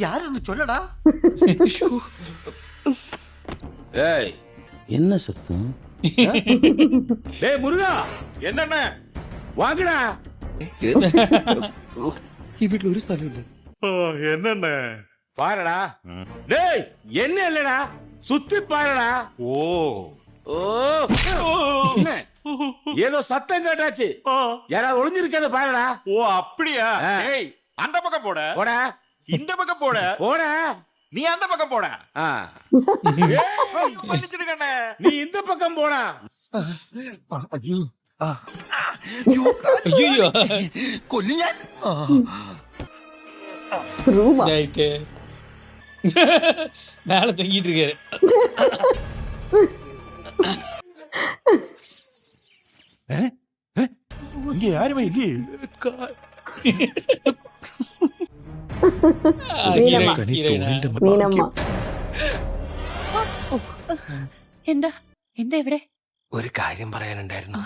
யாருன்னு சொல்லடா. ஏய் என்ன சத்தம்? டேய் முருகா, என்னண்ணே வாங்கடா. ഈ വീട്ടിൽ ഒരു സ്ഥലമില്ല. என்னண்ணே பாருடா. டேய் என்ன இல்லடா, சுத்தி பாருடா. ஓ ஓ என்ன? ஏதோ சத்தம் கேட்டாச்சு. யாராவது ஒளிஞ்சிருக்கத பாருடா. ஓ அப்படியா? ஏய் அந்த பக்கம் போட. போடா. இந்த பக்கம் போட. போடா. நீ அந்த பக்கம் போட. மன்னிச்சிடுங்கண்ணே, நீ இந்த பக்கம் போடா. ஐயோ ஐயோ കൊല്ലു ഞാൻ. ரூமா ரைட்டு மேல தொங்கிட்டு இருக்காரு. இங்க யாருமே இல்லையே. മീനമ്മ ഹീറോയിനാ? മീനമ്മ എന്താ എന്താ എവിടെ? ഒരു കാര്യം പറയാനുണ്ടായിരുന്നു.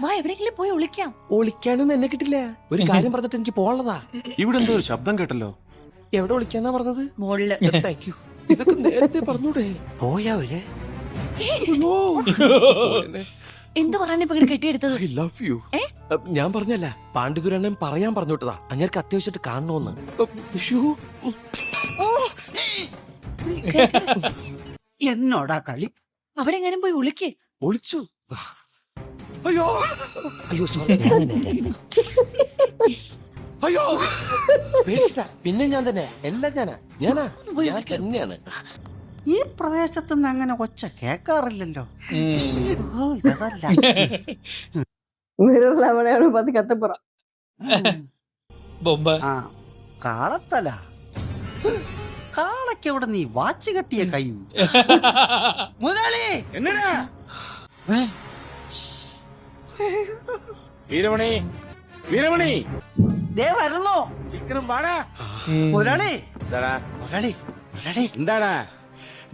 വാ, എവിടെയെങ്കിലും പോയി ഒളിക്കാം. ഒളിക്കാനൊന്നും എന്നെ കിട്ടില്ല. ഒരു കാര്യം പറഞ്ഞിട്ട് എനിക്ക് പോകാനുള്ളതാ. ഇവിടെ എന്തോ ഒരു ശബ്ദം കേട്ടല്ലോ. എവിടെ ഒളിക്കാന്നാ പറഞ്ഞത്? മോളില്. Thank you. ഇതൊക്കെ നേരത്തെ പറഞ്ഞൂടെ? പോയാ അവര്? എന്ത് പറയാൻ ഇപ്പൊ ഇങ്ങനെ കെട്ടിയെടുത്തത്? I love you. ഞാൻ പറഞ്ഞല്ല, പാണ്ഡിതുരണ്ണൻ പറയാൻ പറഞ്ഞോട്ടതാ. അങ്ങേർക്ക് അത്യാവശ്യമായിട്ട് കാണണമെന്ന്. ശ്ശോ. എന്നോടാ കളി. അവിടെ എങ്ങനെയും പോയി ഒളിക്ക്. ഒളിച്ചു. അയ്യോ അയ്യോ സോറി. അയ്യോ പേടിക്കണ്ട. പിന്നെ ഞാൻ തന്നെ, എല്ലാം ഞാനാ ഞാൻ തന്നെയാണ്. ഈ പ്രദേശത്തുനിന്ന് അങ്ങനെ ഒച്ച കേക്കാറില്ലല്ലോ. ഓ ഇതല്ല. மிரர்ல அவனையோட பார்த்து கத்த போறான். பொம்மை. ആ കാളത്തല. കാളയ്ക്ക് എവിടെ നീ വാച്ച് കെട്ടിയ കൈ? മുതലാളി என்னடா വീരമണി, വീരമണി ദേ വരുന്നു. വിക്രം വാടാ. മുതലാളി എന്താടാ മുതലാളി മുതലാളി, എന്താടാ?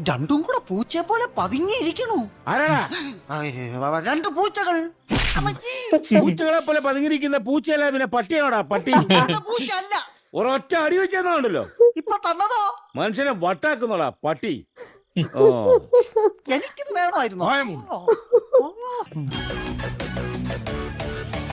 രണ്ടും കൂടെ പൂച്ചയെ പോലെ പതുങ്ങിയിരിക്കണു. ആരാടാ? രണ്ട് പൂച്ചകൾ. അമ്മച്ചി, പൂച്ചകളെ പോലെ പതുങ്ങിയിരിക്കുന്ന പൂച്ചയല്ല, പിന്നെ പട്ടിയാണോടാ? പട്ടി അത് പൂച്ച അല്ല. ഒരൊറ്റ അടി വെച്ചെന്നുണ്ടല്ലോ, ഇപ്പൊ തന്നതോ? മനുഷ്യനെ വട്ടാക്കുന്നോടാ പട്ടി. ഓ എനിക്കിത് വേണമായിരുന്നു. ഭയം. ഓ.